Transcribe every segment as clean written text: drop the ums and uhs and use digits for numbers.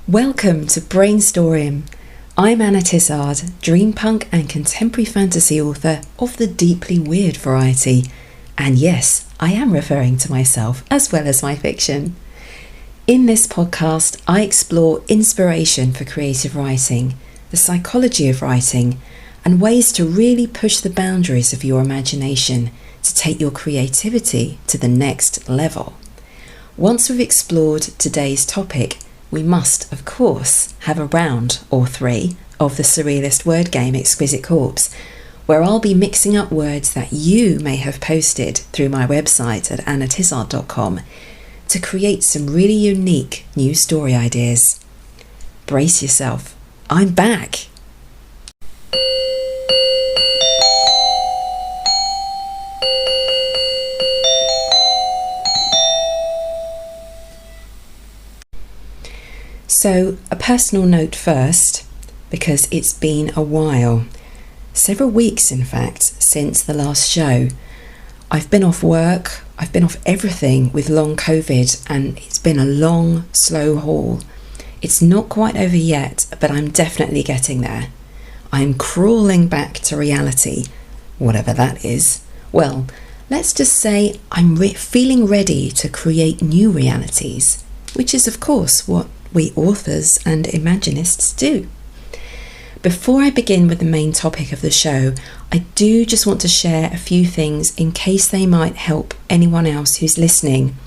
Welcome to Brainstorm. I'm Anna Tizard, dream punk and contemporary fantasy author of the deeply weird variety. And yes, I am referring to myself as well as my fiction. In this podcast, I explore inspiration for creative writing, the psychology of writing, and ways to really push the boundaries of your imagination to take your creativity to the next level. Once we've explored today's topic, we must, of course, have a round or three of the surrealist word game Exquisite Corpse, where I'll be mixing up words that you may have posted through my website at annatizard.com to create some really unique new story ideas. Brace yourself, I'm back! So, a personal note first, because it's been a while, several weeks in fact, since the last show. I've been off work, I've been off everything with long COVID, and it's been a long, slow haul. It's not quite over yet, but I'm definitely getting there. I'm crawling back to reality, whatever that is. Well, let's just say I'm feeling ready to create new realities, which is of course what we authors and imaginists do. Before I begin with the main topic of the show, I do just want to share a few things in case they might help anyone else who's listening,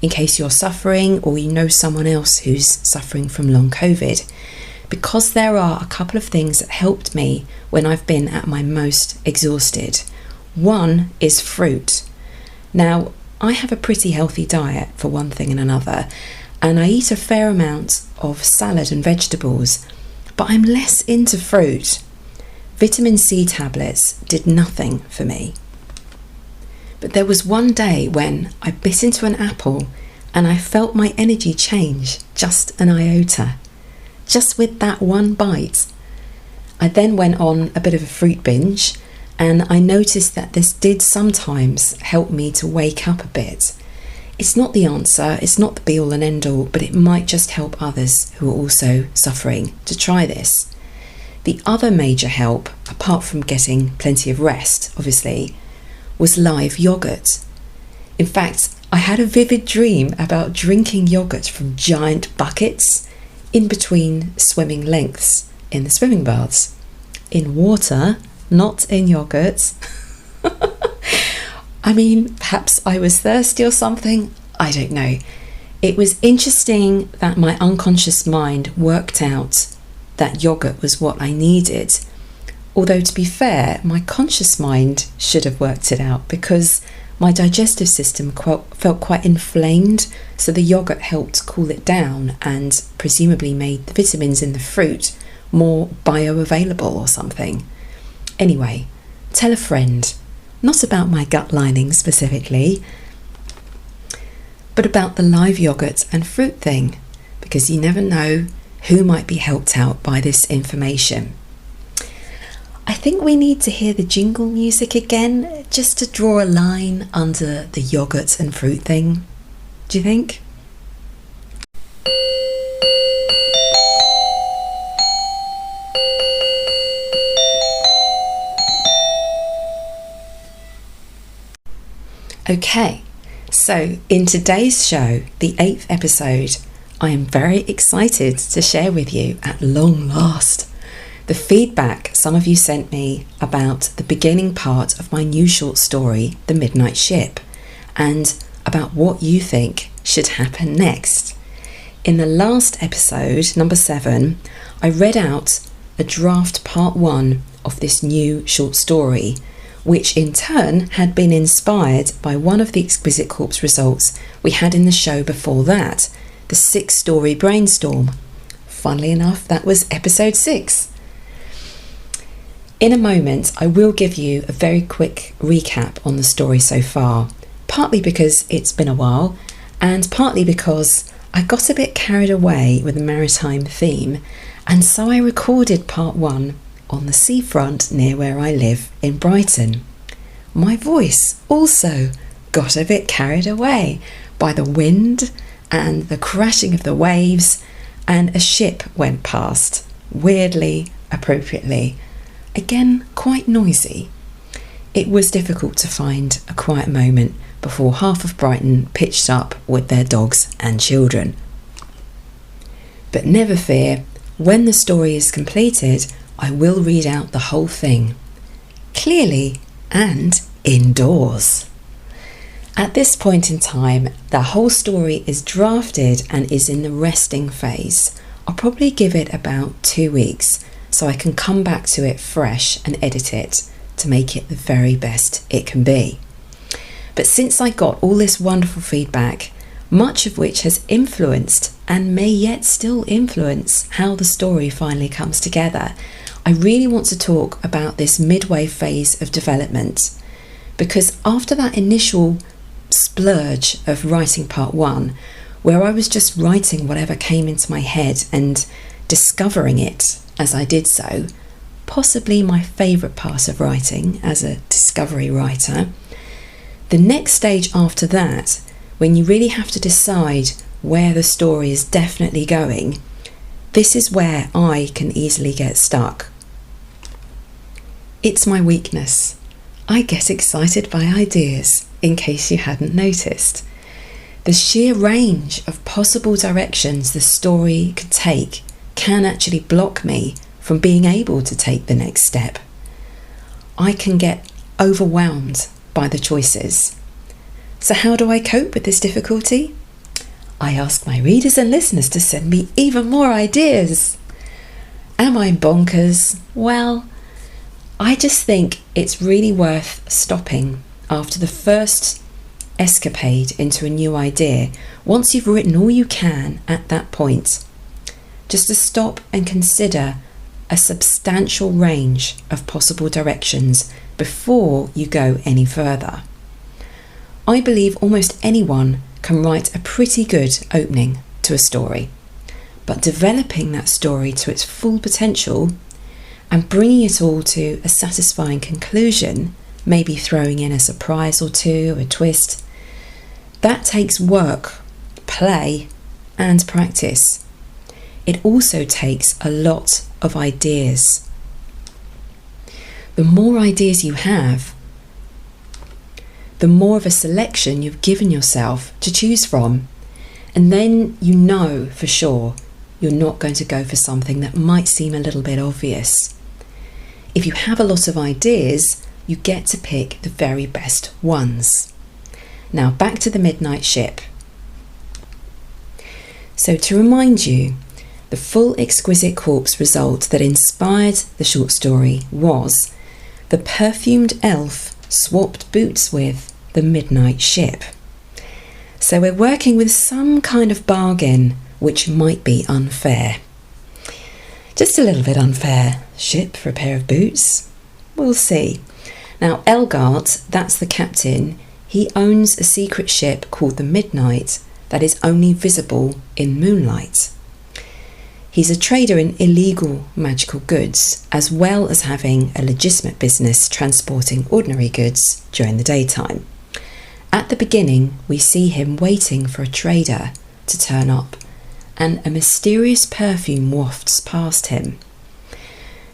in case you're suffering or you know someone else who's suffering from long COVID, because there are a couple of things that helped me when I've been at my most exhausted. One is fruit. Now, I have a pretty healthy diet for one thing and another, and I eat a fair amount of salad and vegetables, but I'm less into fruit. Vitamin C tablets did nothing for me. But there was one day when I bit into an apple and I felt my energy change just an iota, just with that one bite. I then went on a bit of a fruit binge, and I noticed that this did sometimes help me to wake up a bit. It's not the answer, it's not the be-all and end-all, but it might just help others who are also suffering to try this. The other major help, apart from getting plenty of rest, obviously, was live yoghurt. In fact, I had a vivid dream about drinking yoghurt from giant buckets in between swimming lengths in the swimming baths. In water, not in yoghurt. I mean, perhaps I was thirsty or something, I don't know. It was interesting that my unconscious mind worked out that yoghurt was what I needed. Although, to be fair, my conscious mind should have worked it out because my digestive system felt quite inflamed, so the yoghurt helped cool it down and presumably made the vitamins in the fruit more bioavailable or something. Anyway, tell a friend. Not about my gut lining specifically, but about the live yoghurt and fruit thing, because you never know who might be helped out by this information. I think we need to hear the jingle music again, just to draw a line under the yoghurt and fruit thing. Do you think? Okay, so in today's show, the 8th episode, I am very excited to share with you at long last the feedback some of you sent me about the beginning part of my new short story, The Midnight Ship, and about what you think should happen next. In the last episode, number 7, I read out a draft part 1 of this new short story, which in turn had been inspired by one of the Exquisite Corpse results we had in the show before that, the 6-story brainstorm. Funnily enough, that was episode 6. In a moment, I will give you a very quick recap on the story so far, partly because it's been a while, and partly because I got a bit carried away with the maritime theme, and so I recorded part 1 on the seafront near where I live in Brighton. My voice also got a bit carried away by the wind and the crashing of the waves and a ship went past, weirdly, appropriately. Again, quite noisy. It was difficult to find a quiet moment before half of Brighton pitched up with their dogs and children. But never fear, when the story is completed, I will read out the whole thing, clearly and indoors. At this point in time, the whole story is drafted and is in the resting phase. I'll probably give it about 2 weeks so I can come back to it fresh and edit it to make it the very best it can be. But since I got all this wonderful feedback, much of which has influenced and may yet still influence how the story finally comes together, I really want to talk about this midway phase of development, because after that initial splurge of writing part 1, where I was just writing whatever came into my head and discovering it as I did so, possibly my favourite part of writing as a discovery writer, the next stage after that, when you really have to decide where the story is definitely going, this is where I can easily get stuck. It's my weakness. I get excited by ideas, in case you hadn't noticed. The sheer range of possible directions the story could take can actually block me from being able to take the next step. I can get overwhelmed by the choices. So how do I cope with this difficulty? I ask my readers and listeners to send me even more ideas. Am I bonkers? Well, I just think it's really worth stopping after the first escapade into a new idea, once you've written all you can at that point, just to stop and consider a substantial range of possible directions before you go any further. I believe almost anyone can write a pretty good opening to a story, but developing that story to its full potential and bringing it all to a satisfying conclusion, maybe throwing in a surprise or two, a twist, that takes work, play, and practice. It also takes a lot of ideas. The more ideas you have, the more of a selection you've given yourself to choose from, and then you know for sure you're not going to go for something that might seem a little bit obvious. If you have a lot of ideas, you get to pick the very best ones. Now back to the Midnight Ship. So to remind you, the full Exquisite Corpse result that inspired the short story was the perfumed elf swapped boots with the Midnight Ship. So we're working with some kind of bargain which might be unfair. Just a little bit unfair. Ship for a pair of boots? We'll see. Now Elgart, that's the captain, he owns a secret ship called the Midnight that is only visible in moonlight. He's a trader in illegal magical goods, as well as having a legitimate business transporting ordinary goods during the daytime. At the beginning, we see him waiting for a trader to turn up, and a mysterious perfume wafts past him.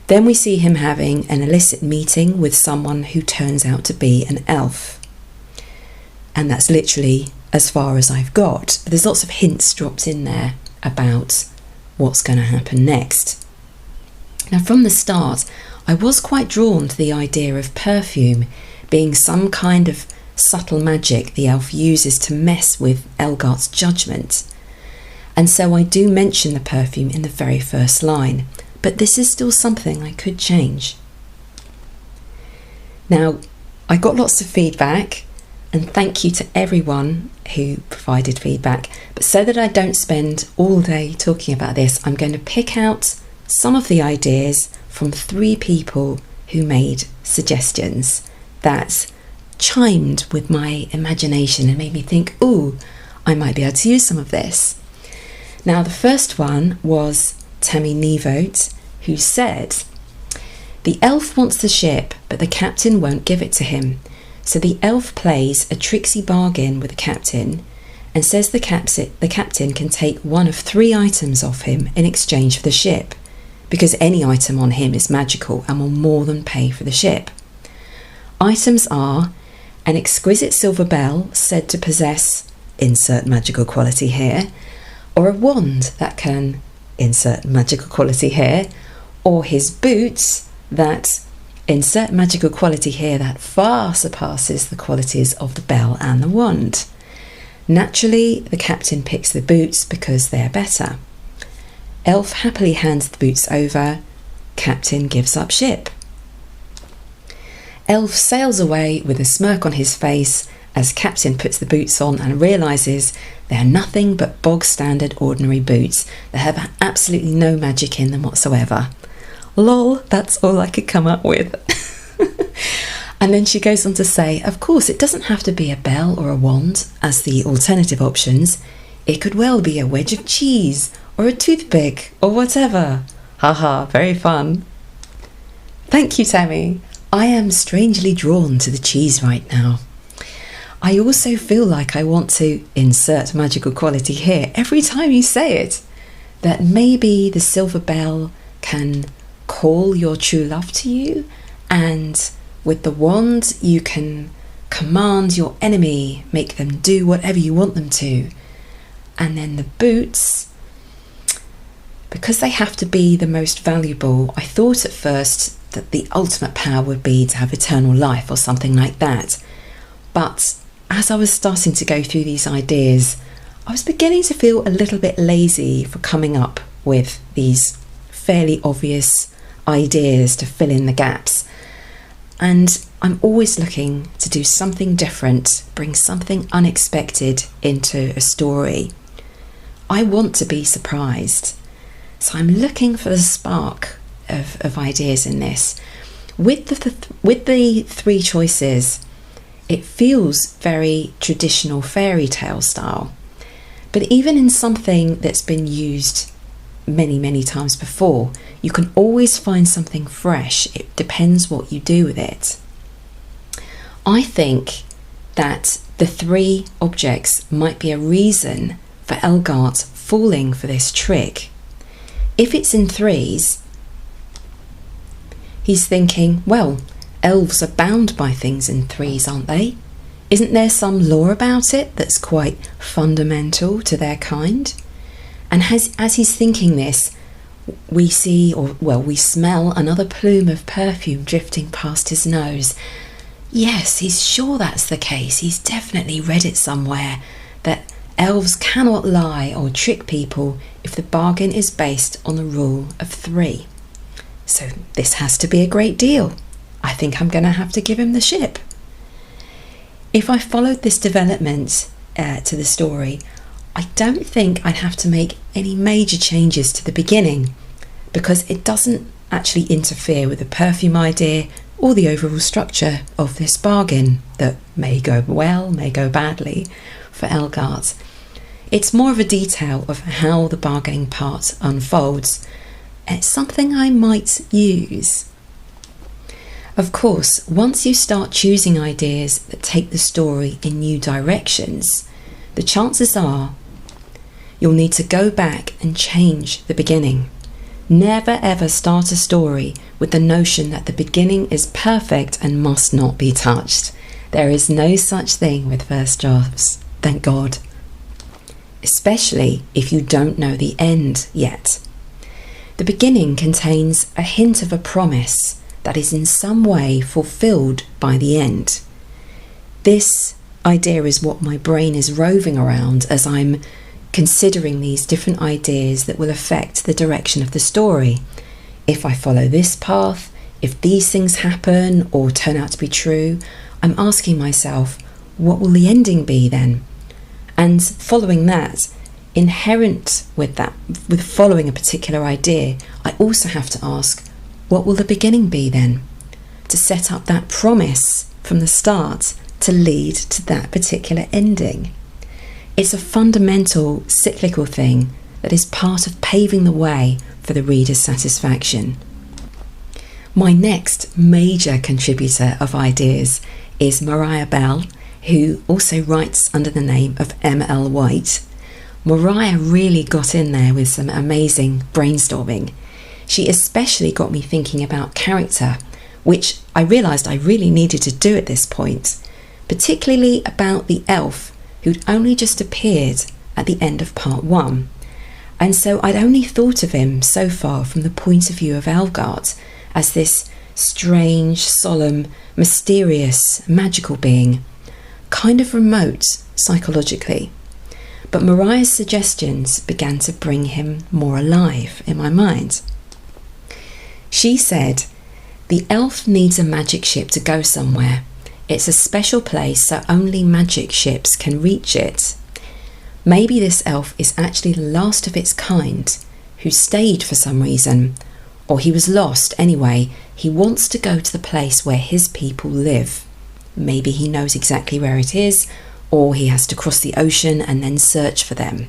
Then we see him having an illicit meeting with someone who turns out to be an elf. And that's literally as far as I've got. But there's lots of hints dropped in there about what's going to happen next. Now from the start, I was quite drawn to the idea of perfume being some kind of subtle magic the elf uses to mess with Elgart's judgment. And so I do mention the perfume in the very first line, but this is still something I could change. Now, I got lots of feedback, and thank you to everyone who provided feedback, but so that I don't spend all day talking about this, I'm going to pick out some of the ideas from 3 people who made suggestions that chimed with my imagination and made me think, ooh, I might be able to use some of this. Now the first one was Tammy Nieuwoudt, who said, the elf wants the ship, but the captain won't give it to him. So the elf plays a tricksy bargain with the captain and says the captain can take one of 3 items off him in exchange for the ship, because any item on him is magical and will more than pay for the ship. Items are an exquisite silver bell said to possess insert magical quality here, or a wand that can insert magical quality here, or his boots that insert magical quality here that far surpasses the qualities of the bell and the wand. Naturally, the captain picks the boots because they're better. Elf happily hands the boots over. Captain gives up ship. Elf sails away with a smirk on his face as Captain puts the boots on and realises they're nothing but bog standard ordinary boots that have absolutely no magic in them whatsoever. Lol, that's all I could come up with. And then she goes on to say, of course, it doesn't have to be a bell or a wand as the alternative options. It could well be a wedge of cheese or a toothpick or whatever. Haha, very fun. Thank you, Tammy. I am strangely drawn to the cheese right now. I also feel like I want to insert magical quality here every time you say it. That maybe the silver bell can call your true love to you, and with the wand you can command your enemy, make them do whatever you want them to. And then the boots, because they have to be the most valuable, I thought at first that the ultimate power would be to have eternal life or something like that. But as I was starting to go through these ideas, I was beginning to feel a little bit lazy for coming up with these fairly obvious ideas to fill in the gaps. And I'm always looking to do something different, bring something unexpected into a story. I want to be surprised. So I'm looking for the spark of ideas in this. With the 3 choices, it feels very traditional fairy tale style. But even in something that's been used many, many times before, you can always find something fresh. It depends what you do with it. I think that the 3 objects might be a reason for Elgart falling for this trick. If it's in 3s, he's thinking, well, elves are bound by things in 3s, aren't they? Isn't there some lore about it that's quite fundamental to their kind? And as he's thinking this, we smell another plume of perfume drifting past his nose. Yes, he's sure that's the case. He's definitely read it somewhere, that elves cannot lie or trick people if the bargain is based on the rule of 3. So this has to be a great deal. I think I'm going to have to give him the ship. If I followed this development to the story, I don't think I'd have to make any major changes to the beginning, because it doesn't actually interfere with the perfume idea or the overall structure of this bargain that may go well, may go badly for Elgart. It's more of a detail of how the bargaining part unfolds. It's something I might use. Of course, once you start choosing ideas that take the story in new directions, the chances are you'll need to go back and change the beginning. Never ever start a story with the notion that the beginning is perfect and must not be touched. There is no such thing with first drafts, thank God. Especially if you don't know the end yet. The beginning contains a hint of a promise that is in some way fulfilled by the end. This idea is what my brain is roving around as I'm considering these different ideas that will affect the direction of the story. If I follow this path, if these things happen or turn out to be true, I'm asking myself, what will the ending be then? And following that, inherent with following a particular idea, I also have to ask, what will the beginning be then? To set up that promise from the start to lead to that particular ending. It's a fundamental cyclical thing that is part of paving the way for the reader's satisfaction. My next major contributor of ideas is Mariah Bell, who also writes under the name of M.L. White, Mariah really got in there with some amazing brainstorming. She especially got me thinking about character, which I realised I really needed to do at this point, particularly about the elf who'd only just appeared at the end of part 1. And so I'd only thought of him so far from the point of view of Elgart as this strange, solemn, mysterious, magical being, kind of remote psychologically. But Mariah's suggestions began to bring him more alive in my mind. She said, the elf needs a magic ship to go somewhere. It's a special place, so only magic ships can reach it. Maybe this elf is actually the last of its kind, who stayed for some reason, or he was lost anyway. He wants to go to the place where his people live. Maybe he knows exactly where it is, or he has to cross the ocean and then search for them.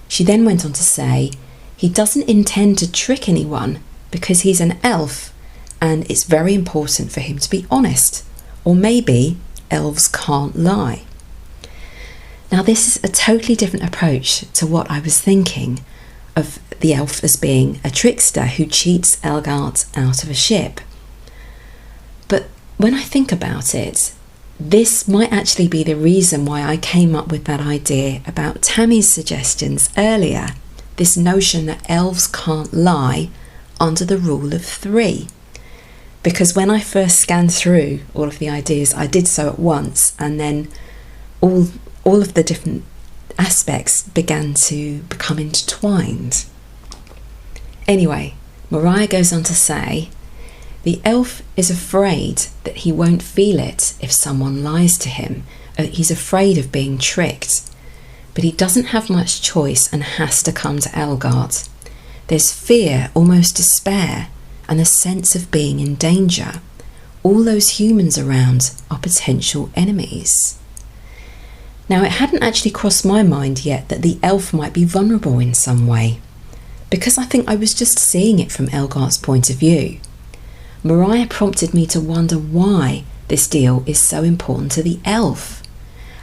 She then went on to say, he doesn't intend to trick anyone because he's an elf, and it's very important for him to be honest. Or maybe elves can't lie. Now, this is a totally different approach to what I was thinking of the elf as being a trickster who cheats Elgart out of a ship. But when I think about it, this might actually be the reason why I came up with that idea about Tammy's suggestions earlier, this notion that elves can't lie under the rule of 3. Because when I first scanned through all of the ideas, I did so at once, and then all of the different aspects began to become intertwined. Anyway, Mariah goes on to say, the elf is afraid that he won't feel it if someone lies to him. He's afraid of being tricked, but he doesn't have much choice and has to come to Elgart. There's fear, almost despair, and a sense of being in danger. All those humans around are potential enemies. Now, it hadn't actually crossed my mind yet that the elf might be vulnerable in some way, because I think I was just seeing it from Elgart's point of view. Mariah prompted me to wonder why this deal is so important to the elf,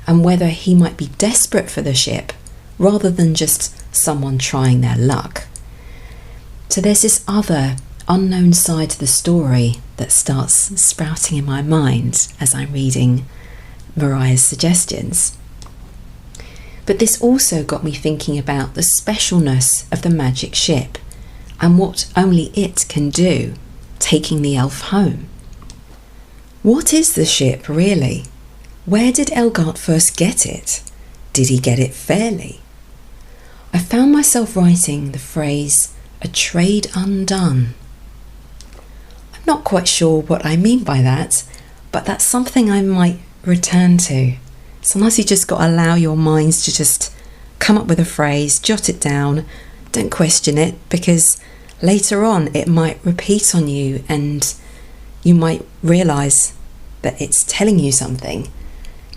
and whether he might be desperate for the ship rather than just someone trying their luck. So there's this other unknown side to the story that starts sprouting in my mind as I'm reading Mariah's suggestions. But this also got me thinking about the specialness of the magic ship and what only it can do, taking the elf home. What is the ship really? Where did Elgart first get it? Did he get it fairly? I found myself writing the phrase, a trade undone. I'm not quite sure what I mean by that, but that's something I might return to. Sometimes you just got to allow your minds to just come up with a phrase, jot it down, don't question it, because later on it might repeat on you and you might realise that it's telling you something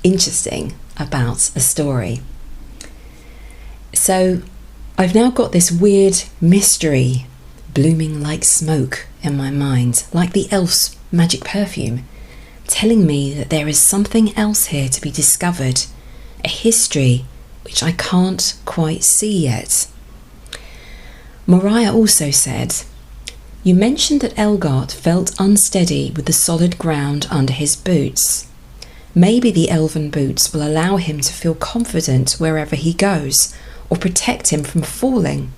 interesting about a story. So I've now got this weird mystery blooming like smoke in my mind, like the elf's magic perfume, telling me that there is something else here to be discovered, a history which I can't quite see yet. Mariah also said, you mentioned that Elgart felt unsteady with the solid ground under his boots. Maybe the elven boots will allow him to feel confident wherever he goes, or protect him from falling,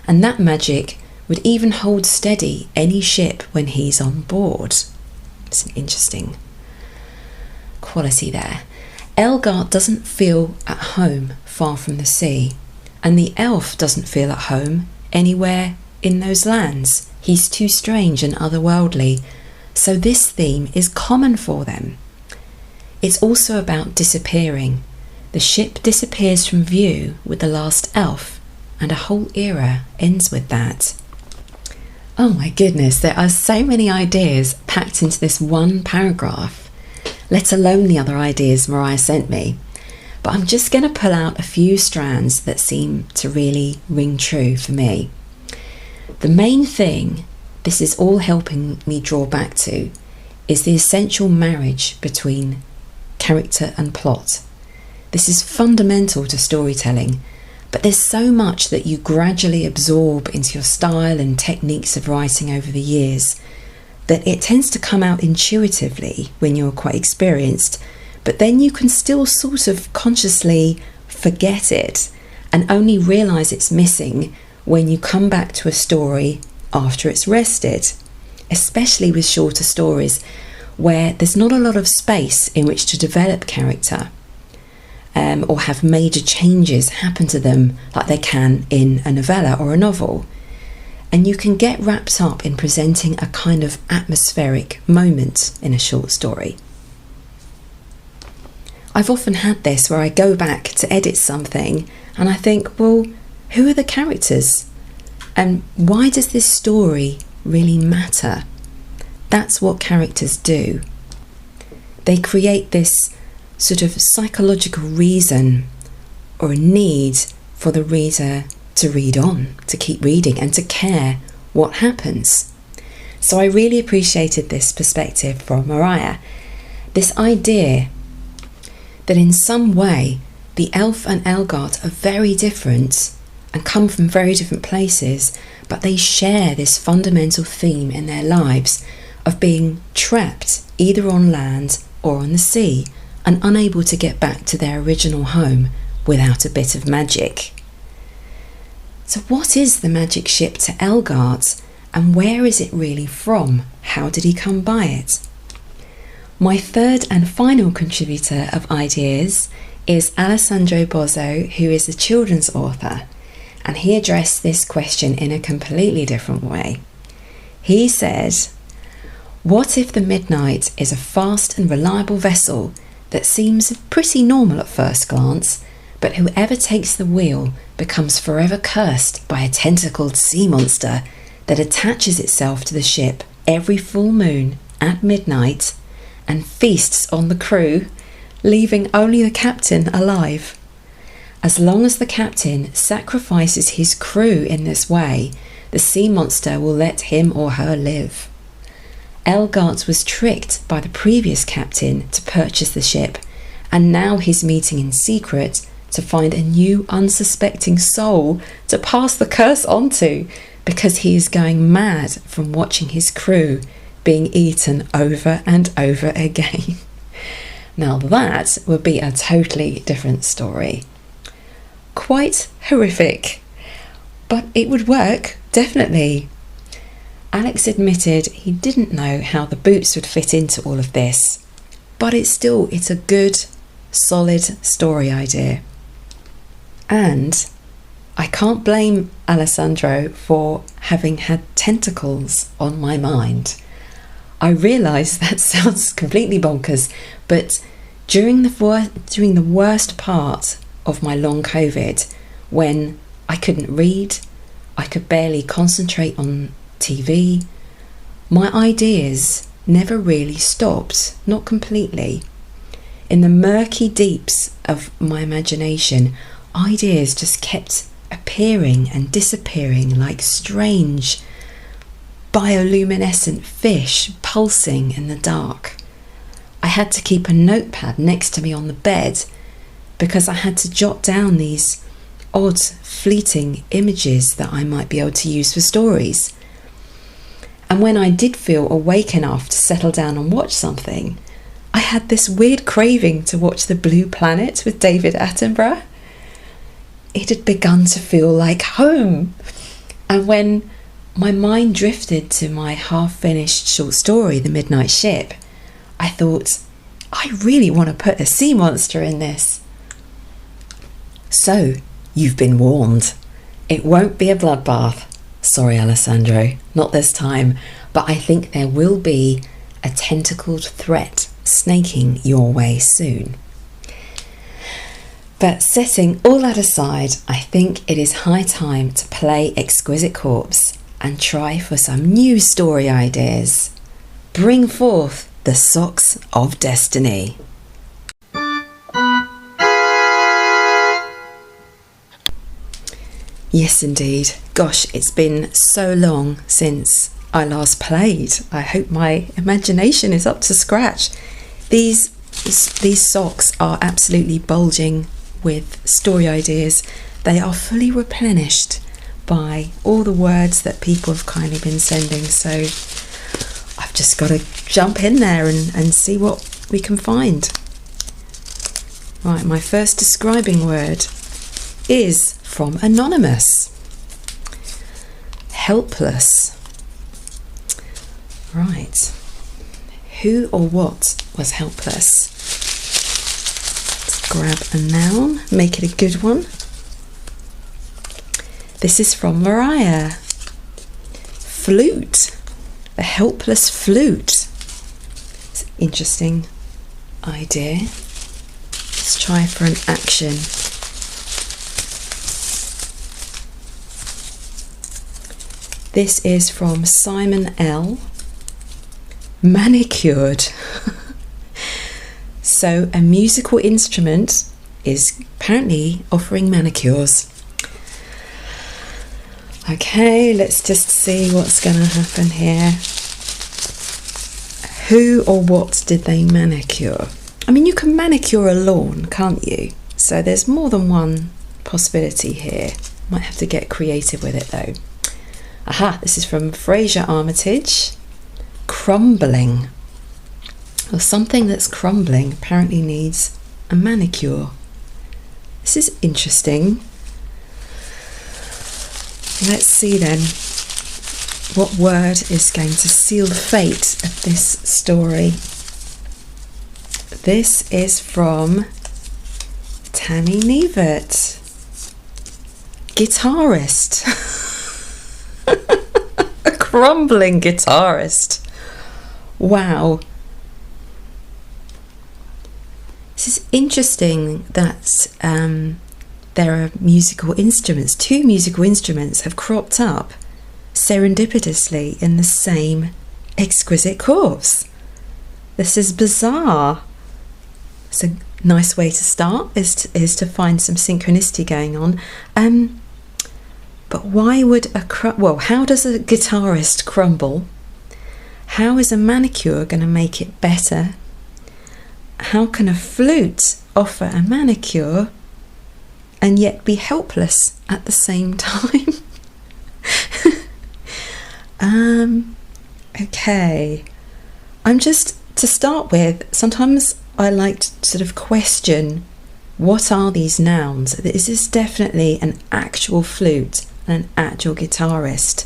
and that magic would even hold steady any ship when he's on board. It's an interesting quality there. Elgart doesn't feel at home far from the sea, and the elf doesn't feel at home anywhere in those lands. He's too strange and otherworldly, so this theme is common for them. It's also about disappearing. The ship disappears from view with the last elf, and a whole era ends with that. Oh my goodness, there are so many ideas packed into this one paragraph, let alone the other ideas Mariah sent me. But I'm just going to pull out a few strands that seem to really ring true for me. The main thing this is all helping me draw back to is the essential marriage between character and plot. This is fundamental to storytelling, but there's so much that you gradually absorb into your style and techniques of writing over the years that it tends to come out intuitively when you're quite experienced, but then you can still sort of consciously forget it and only realise it's missing when you come back to a story after it's rested, especially with shorter stories where there's not a lot of space in which to develop character or have major changes happen to them like they can in a novella or a novel. And you can get wrapped up in presenting a kind of atmospheric moment in a short story. I've often had this where I go back to edit something and I think, well, who are the characters? And why does this story really matter? That's what characters do. They create this sort of psychological reason or a need for the reader to read on, to keep reading and to care what happens. So I really appreciated this perspective from Mariah. This idea that in some way the elf and Elgart are very different and come from very different places, but they share this fundamental theme in their lives of being trapped either on land or on the sea and unable to get back to their original home without a bit of magic. So what is the magic ship to Elgart, and where is it really from? How did he come by it? My third and final contributor of ideas is Alessandro Bozzo, who is a children's author, and he addressed this question in a completely different way. He said, "What if the midnight is a fast and reliable vessel that seems pretty normal at first glance, but whoever takes the wheel becomes forever cursed by a tentacled sea monster that attaches itself to the ship every full moon at midnight and feasts on the crew, leaving only the captain alive? As long as the captain sacrifices his crew in this way, the sea monster will let him or her live. Elgart was tricked by the previous captain to purchase the ship, and now he's meeting in secret to find a new unsuspecting soul to pass the curse on to, because he is going mad from watching his crew being eaten over and over again." Now that would be a totally different story. Quite horrific, but it would work, definitely. Alex admitted he didn't know how the boots would fit into all of this, but it's a good, solid story idea. And I can't blame Alessandro for having had tentacles on my mind. I realise that sounds completely bonkers, but during the worst part of my long COVID, when I couldn't read, I could barely concentrate on TV, my ideas never really stopped, not completely. In the murky deeps of my imagination, ideas just kept appearing and disappearing like strange bioluminescent fish pulsing in the dark. I had to keep a notepad next to me on the bed because I had to jot down these odd, fleeting images that I might be able to use for stories. And when I did feel awake enough to settle down and watch something, I had this weird craving to watch The Blue Planet with David Attenborough. It had begun to feel like home. And when my mind drifted to my half-finished short story, The Midnight Ship, I thought, I really want to put a sea monster in this. So, you've been warned. It won't be a bloodbath. Sorry, Alessandro, not this time, but I think there will be a tentacled threat snaking your way soon. But setting all that aside, I think it is high time to play Exquisite Corpse and try for some new story ideas. Bring forth the Socks of Destiny. Yes, indeed. Gosh, it's been so long since I last played. I hope my imagination is up to scratch. These These socks are absolutely bulging with story ideas. They are fully replenished by all the words that people have kindly been sending, so I've just got to jump in there and see what we can find. Right, my first describing word is from Anonymous. Helpless. Right. Who or what was helpless? Let's grab a noun, make it a good one. This is from Mariah. Flute. The helpless flute. It's an interesting idea. Let's try for an action. This is from Simon L. Manicured. So a musical instrument is apparently offering manicures. Okay, let's just see what's going to happen here. Who or what did they manicure? I mean, you can manicure a lawn, can't you? So there's more than one possibility here. Might have to get creative with it though. Aha, this is from Fraser Armitage. Crumbling. Well, something that's crumbling apparently needs a manicure. This is interesting. Let's see then what word is going to seal the fate of this story. This is from Tammy Nieuwoudt. Guitarist. A crumbling guitarist. Wow. This is interesting that there are musical instruments. Two musical instruments have cropped up serendipitously in the same Exquisite Corpse. This is bizarre. It's a nice way to start, is to find some synchronicity going on. But why would how does a guitarist crumble? How is a manicure going to make it better? How can a flute offer a manicure and yet be helpless at the same time? Okay. To start with, sometimes I like to sort of question, what are these nouns? Is this definitely an actual flute and an actual guitarist?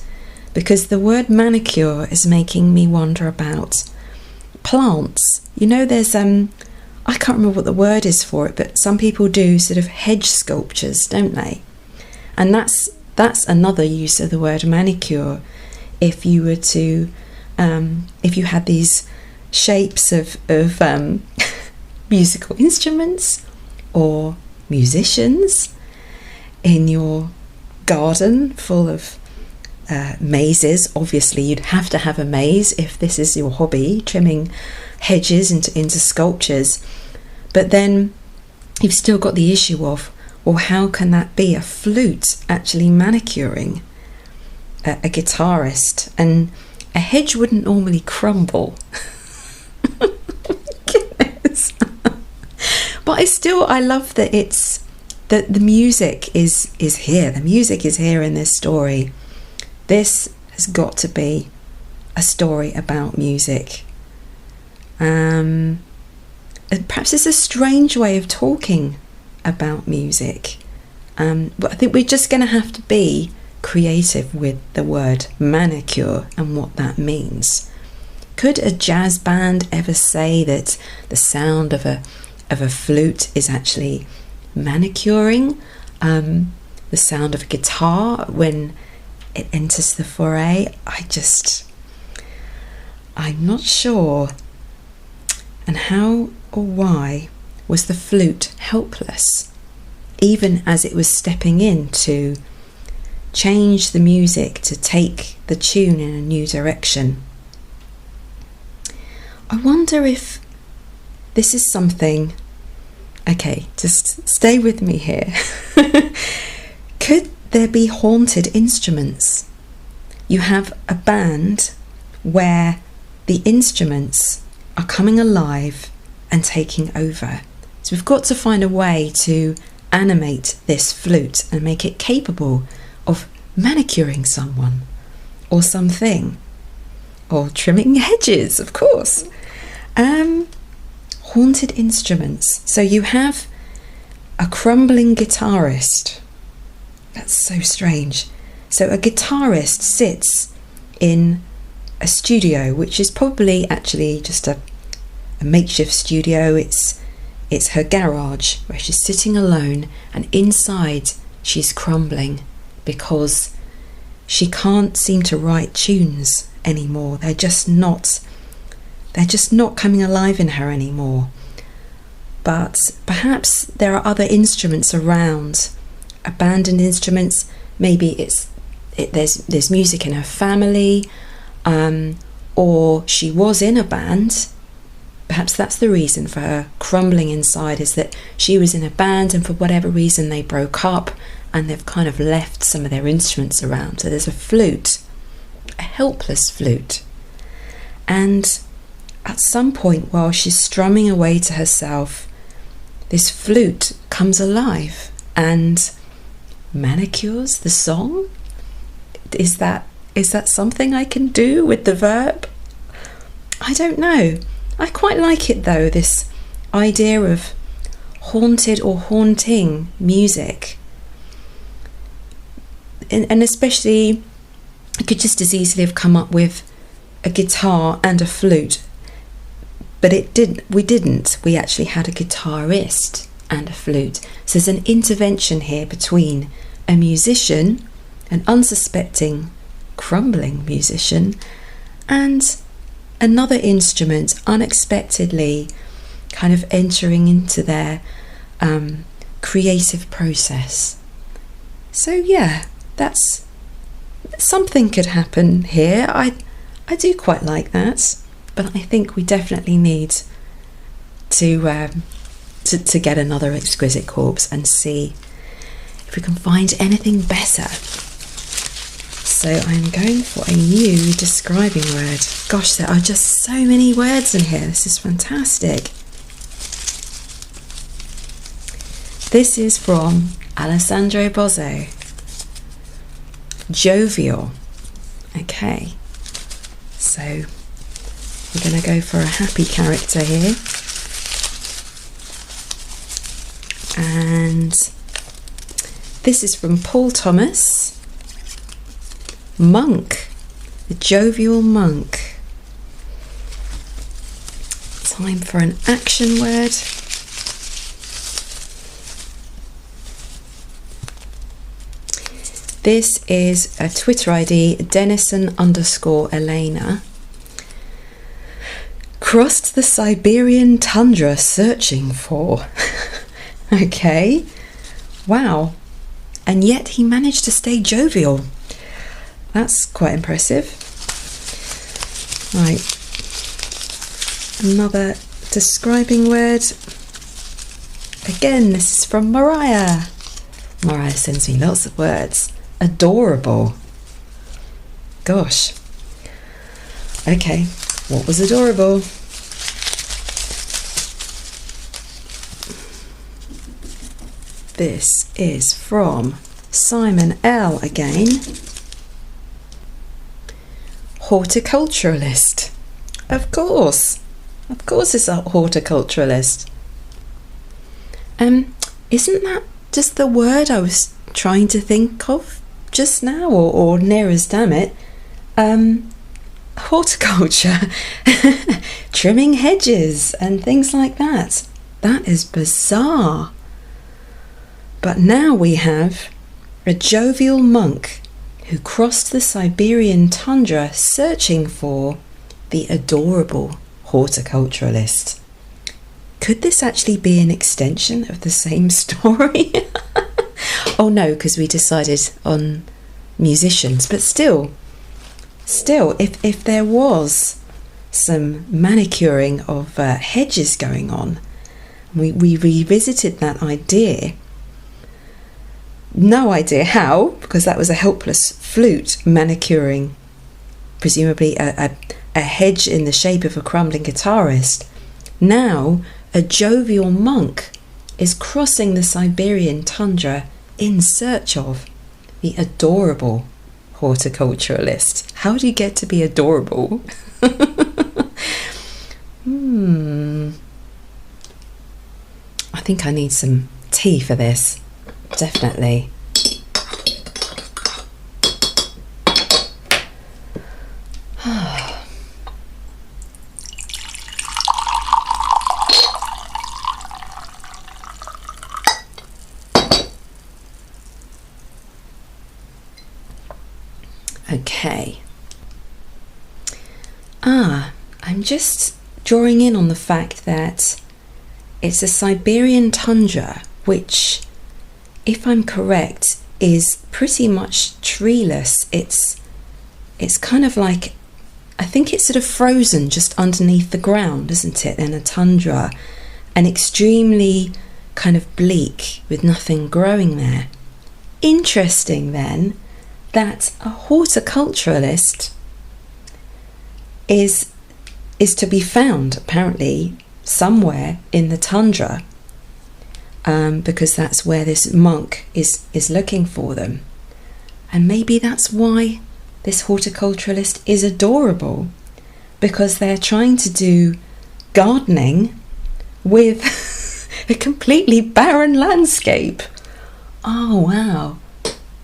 Because the word manicure is making me wonder about plants. You know, there's I can't remember what the word is for it, but some people do sort of hedge sculptures, don't they? And that's another use of the word manicure. If you were to if you had these shapes of musical instruments or musicians in your garden full of mazes. Obviously you'd have to have a maze if this is your hobby, trimming hedges into sculptures. But then you've still got the issue of, well, how can that be a flute actually manicuring a guitarist? And a hedge wouldn't normally crumble. Goodness. But I love that the music is here. The music is here in this story. This has got to be a story about music. And perhaps it's a strange way of talking about music. But I think we're just going to have to be creative with the word manicure and what that means. Could a jazz band ever say that the sound of a flute is actually manicuring the sound of a guitar when it enters the foray? I'm not sure. And how or why was the flute helpless, even as it was stepping in to change the music, to take the tune in a new direction? I wonder if this is something. Okay, just stay with me here. Could there be haunted instruments? You have a band where the instruments are coming alive and taking over. So we've got to find a way to animate this flute and make it capable of manicuring someone or something, or trimming hedges, of course. Haunted instruments. So you have a crumbling guitarist. That's so strange. So a guitarist sits in a studio, which is probably actually just a makeshift studio. It's her garage where she's sitting alone, and inside she's crumbling because she can't seem to write tunes anymore. They're just not coming alive in her anymore. But perhaps there are other instruments around, abandoned instruments. Maybe there's music in her family, or she was in a band. Perhaps that's the reason for her crumbling inside, is that she was in a band and for whatever reason they broke up and they've kind of left some of their instruments around. So there's a flute, a helpless flute. And at some point while she's strumming away to herself, this flute comes alive and manicures the song. Is that something I can do with the verb? I don't know. I quite like it though, this idea of haunted or haunting music. And especially, I could just as easily have come up with a guitar and a flute, but we didn't. We actually had a guitarist and a flute. So there's an intervention here between a musician, an unsuspecting, crumbling musician, and another instrument unexpectedly kind of entering into their creative process. So yeah, that's something could happen here. I do quite like that, but I think we definitely need to get another Exquisite Corpse and see if we can find anything better. So I'm going for a new describing word. Gosh, there are just so many words in here. This is fantastic. This is from Alessandro Bozzo. Jovial. Okay, so we're going to go for a happy character here. And this is from Paul Thomas. Monk, the jovial monk. Time for an action word. This is a Twitter ID, Denison_Elena. Crossed the Siberian tundra searching for. Okay, wow. And yet he managed to stay jovial. That's quite impressive. Right, another describing word. Again, this is from Mariah. Mariah sends me lots of words. Adorable. Gosh. Okay, what was adorable? This is from Simon L. again. Horticulturalist. Of course it's a horticulturalist. Isn't that just the word I was trying to think of just now, or near as damn it? Horticulture. Trimming hedges and things like that. That is bizarre. But now we have a jovial monk who crossed the Siberian tundra searching for the adorable horticulturalist. Could this actually be an extension of the same story? Oh no, because we decided on musicians, but still, if there was some manicuring of hedges going on, we revisited that idea. No idea how, because that was a helpless flute manicuring, presumably a hedge in the shape of a crumbling guitarist. Now a jovial monk is crossing the Siberian tundra in search of the adorable horticulturalist. How do you get to be adorable? I think I need some tea for this, definitely. Okay. I'm just drawing in on the fact that it's a Siberian tundra, which, if I'm correct, is pretty much treeless. It's kind of like, I think it's sort of frozen just underneath the ground, isn't it? In a tundra, and extremely kind of bleak with nothing growing there. Interesting then that a horticulturalist is to be found apparently somewhere in the tundra, because that's where this monk is looking for them. And maybe that's why this horticulturalist is adorable, because they're trying to do gardening with a completely barren landscape. Oh wow,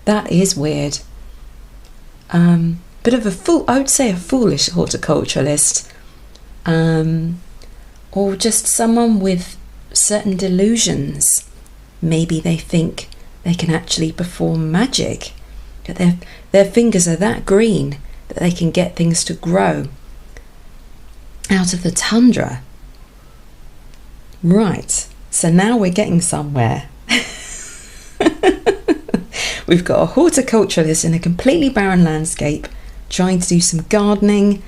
that is weird. Bit of I would say a foolish horticulturalist, or just someone with certain delusions. Maybe they think they can actually perform magic, that their fingers are that green that they can get things to grow out of the tundra. Right, so now we're getting somewhere. We've got a horticulturalist in a completely barren landscape trying to do some gardening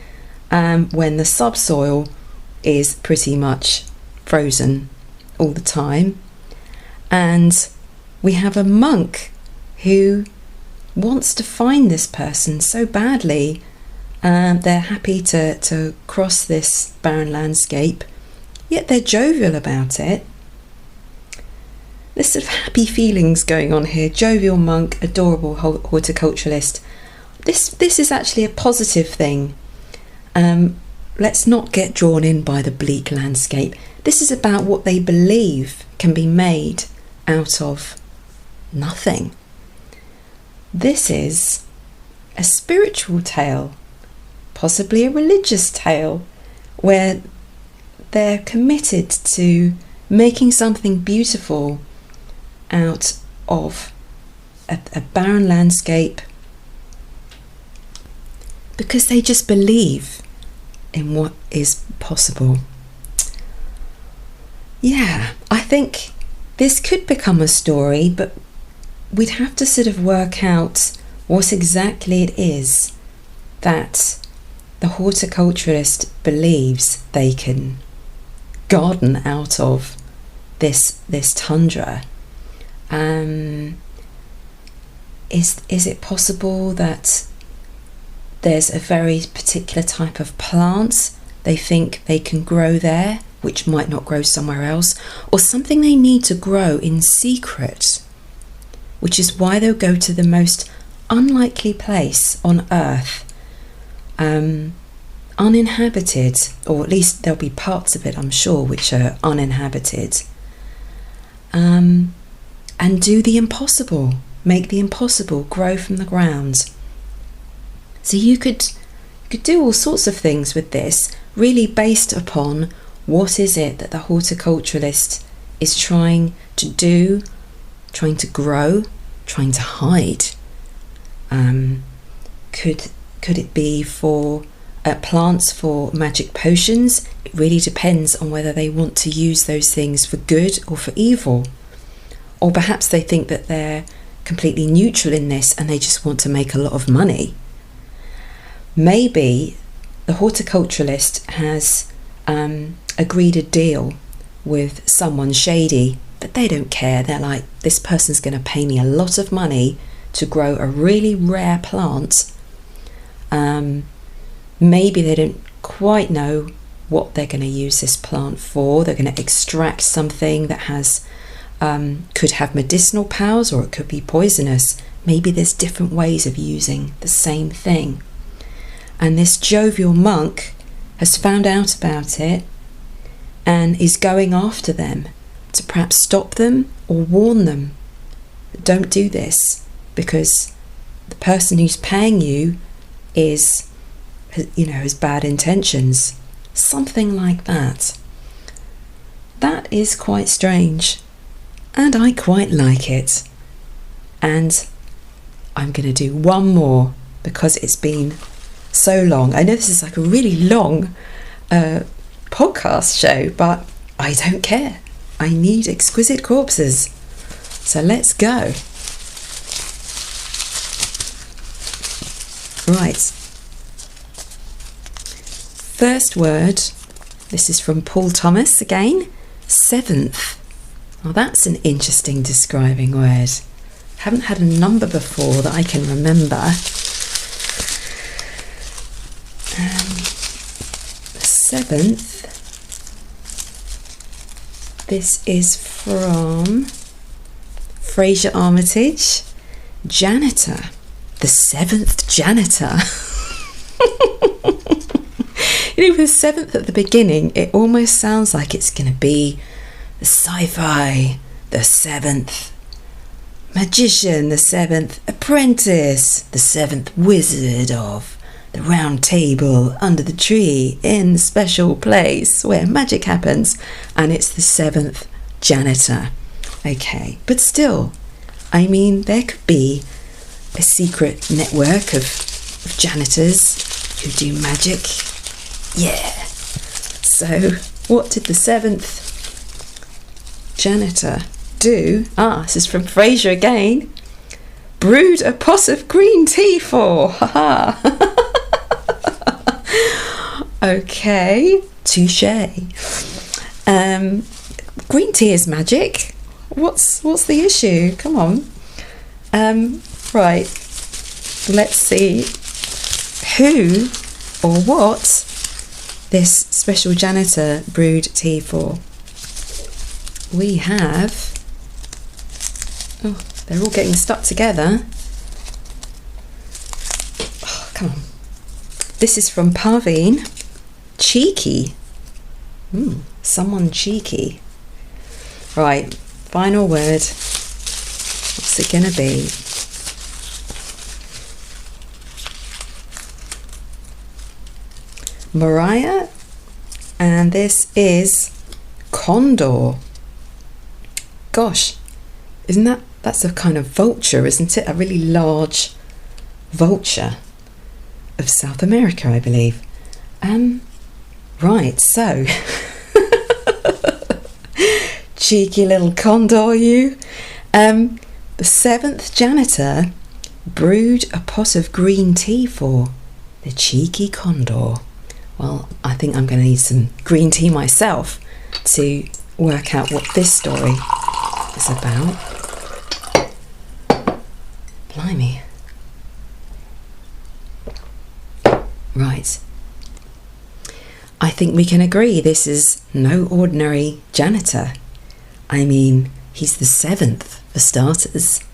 when the subsoil is pretty much frozen all the time. And we have a monk who wants to find this person so badly. They're happy to cross this barren landscape, yet they're jovial about it. There's sort of happy feelings going on here. Jovial monk, adorable horticulturalist. This is actually a positive thing. Let's not get drawn in by the bleak landscape. This is about what they believe can be made out of nothing. This is a spiritual tale, possibly a religious tale, where they're committed to making something beautiful out of a barren landscape, because they just believe in what is possible. Yeah, I think this could become a story, but we'd have to sort of work out what exactly it is that the horticulturalist believes they can garden out of this tundra. Is it possible that there's a very particular type of plant they think they can grow there, which might not grow somewhere else, or something they need to grow in secret, which is why they'll go to the most unlikely place on earth, uninhabited, or at least there'll be parts of it, I'm sure, which are uninhabited, and do the impossible, make the impossible grow from the ground. So you could do all sorts of things with this, really based upon what is it that the horticulturalist is trying to do, trying to grow, trying to hide. Could it be for plants for magic potions? It really depends on whether they want to use those things for good or for evil. Or perhaps they think that they're completely neutral in this and they just want to make a lot of money. Maybe the horticulturalist has agreed a deal with someone shady, but they don't care. They're like, this person's going to pay me a lot of money to grow a really rare plant. Maybe they don't quite know what they're going to use this plant for. They're going to extract something that has could have medicinal powers, or it could be poisonous. Maybe there's different ways of using the same thing. And this jovial monk has found out about it and is going after them to perhaps stop them or warn them. Don't do this, because the person who's paying you is, has bad intentions. Something like that. That is quite strange, and I quite like it. And I'm going to do one more because it's been so long. I know this is like a really long podcast show, but I don't care. I need Exquisite Corpses. So let's go. Right. First word, this is from Paul Thomas again. 7th. Well, that's an interesting describing word. Haven't had a number before that I can remember. The 7th. This is from Fraser Armitage. Janitor. The 7th janitor. With the 7th at the beginning, it almost sounds like it's going to be the sci-fi, the 7th magician, the 7th apprentice, the 7th wizard of the round table under the tree in the special place where magic happens, and it's the 7th janitor. Okay, but still, I mean, there could be a secret network of janitors who do magic. Yeah. So, what did the 7th janitor do? This is from Fraser again. Brewed a pot of green tea for. Haha. Okay. Touche. Green tea is magic. What's the issue? Come on. Right. Let's see who or what this special janitor brewed tea for. We have... Oh, they're all getting stuck together. Oh, come on. This is from Parveen. Cheeky. Someone cheeky. Right, final word. What's it going to be? Mariah, and this is condor. Gosh, that's a kind of vulture, isn't it? A really large vulture of South America, I believe. Right, so cheeky little condor, you. The 7th janitor brewed a pot of green tea for the cheeky condor. Well, I think I'm going to need some green tea myself to work out what this story is about. Blimey. Right. I think we can agree this is no ordinary janitor. I mean, he's the 7th for starters.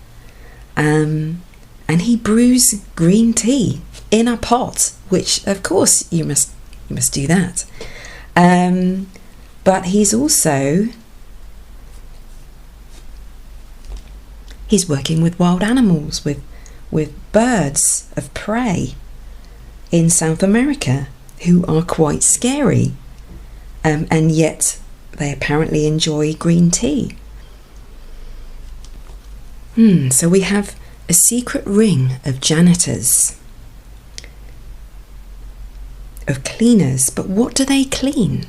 And he brews green tea in a pot, which of course you must do that. But he's working with wild animals, with birds of prey in South America who are quite scary, and yet they apparently enjoy green tea. So we have a secret ring of janitors, of cleaners, but what do they clean?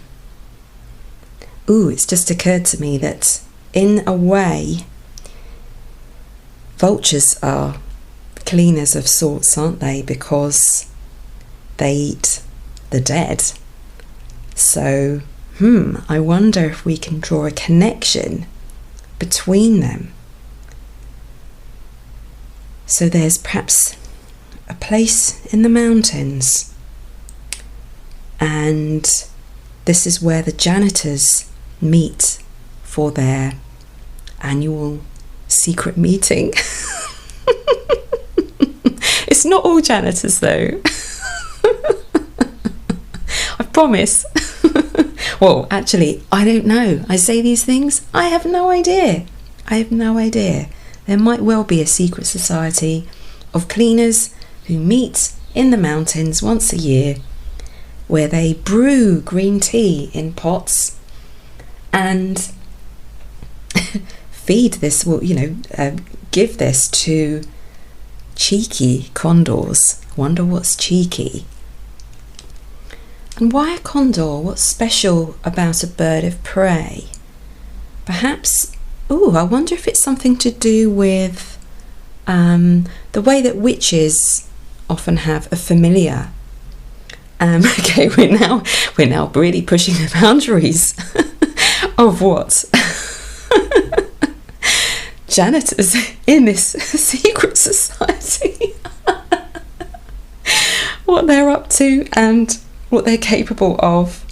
It's just occurred to me that in a way vultures are cleaners of sorts, aren't they? Because they eat the dead. So, I wonder if we can draw a connection between them. So there's perhaps a place in the mountains, and this is where the janitors meet for their annual secret meeting. It's not all janitors though. I promise. Well, actually, I don't know. I say these things, I have no idea. There might well be a secret society of cleaners who meet in the mountains once a year, where they brew green tea in pots and feed this, give this to cheeky condors. Wonder what's cheeky. And why a condor? What's special about a bird of prey? Perhaps, I wonder if it's something to do with the way that witches often have a familiar. Okay, we're now really pushing the boundaries of what janitors in this secret society, what they're up to and what they're capable of.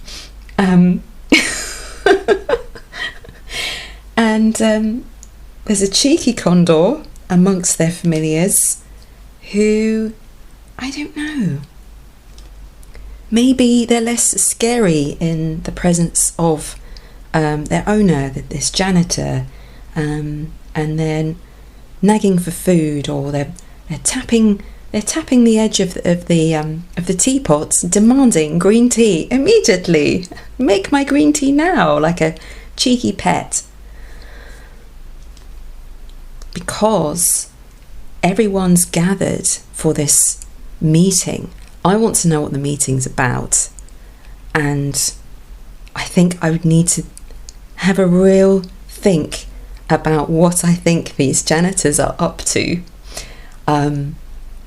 And there's a cheeky condor amongst their familiars who, I don't know, maybe they're less scary in the presence of their owner, this janitor, and then nagging for food, or they're tapping the edge of the teapot, demanding green tea immediately. Make my green tea now, like a cheeky pet. Because everyone's gathered for this meeting. I want to know what the meeting's about, and I think I would need to have a real think about what I think these janitors are up to,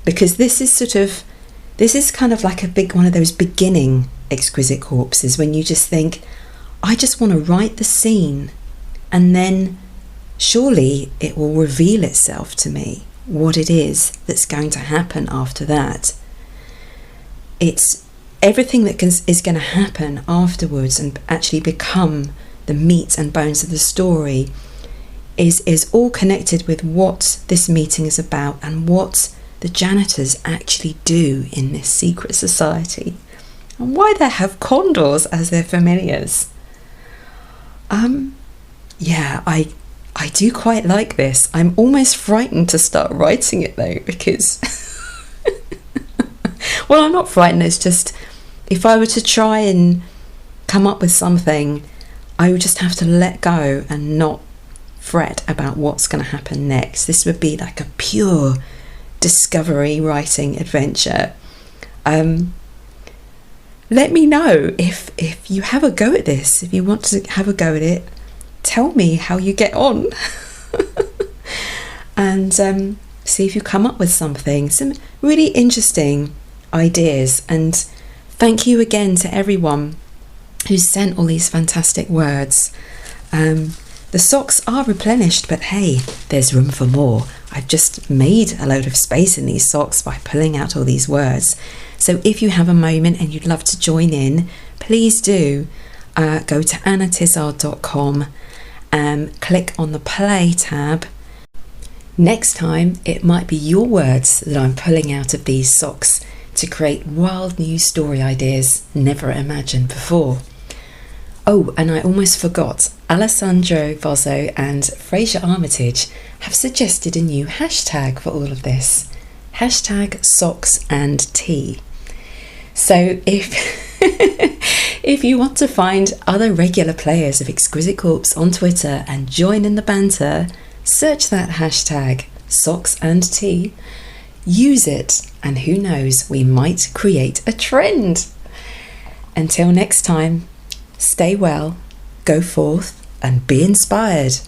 because this is kind of like one of those beginning Exquisite Corpses, when you just think, I just want to write the scene, and then surely it will reveal itself to me what it is that's going to happen after that. It's everything that is going to happen afterwards and actually become the meat and bones of the story is all connected with what this meeting is about and what the janitors actually do in this secret society, and why they have condors as their familiars. I do quite like this. I'm almost frightened to start writing it though, because well, I'm not frightened, it's just, if I were to try and come up with something, I would just have to let go and not fret about what's going to happen next. This would be like a pure discovery writing adventure. Let me know if you have a go at this. If you want to have a go at it, tell me how you get on. And see if you come up with some really interesting ideas. And thank you again to everyone who sent all these fantastic words. The socks are replenished, but hey, there's room for more. I've just made a load of space in these socks by pulling out all these words. So if you have a moment and you'd love to join in, please do go to annatizard.com and click on the play tab. Next time, it might be your words that I'm pulling out of these socks to create wild new story ideas never imagined before. Oh, and I almost forgot, Alessandro, Bozzo and Fraser Armitage have suggested a new hashtag for all of this. Hashtag socks and tea. So if you want to find other regular players of Exquisite Corpse on Twitter and join in the banter, search that hashtag socks and tea. Use it, and who knows, we might create a trend. Until next time, stay well, go forth and be inspired.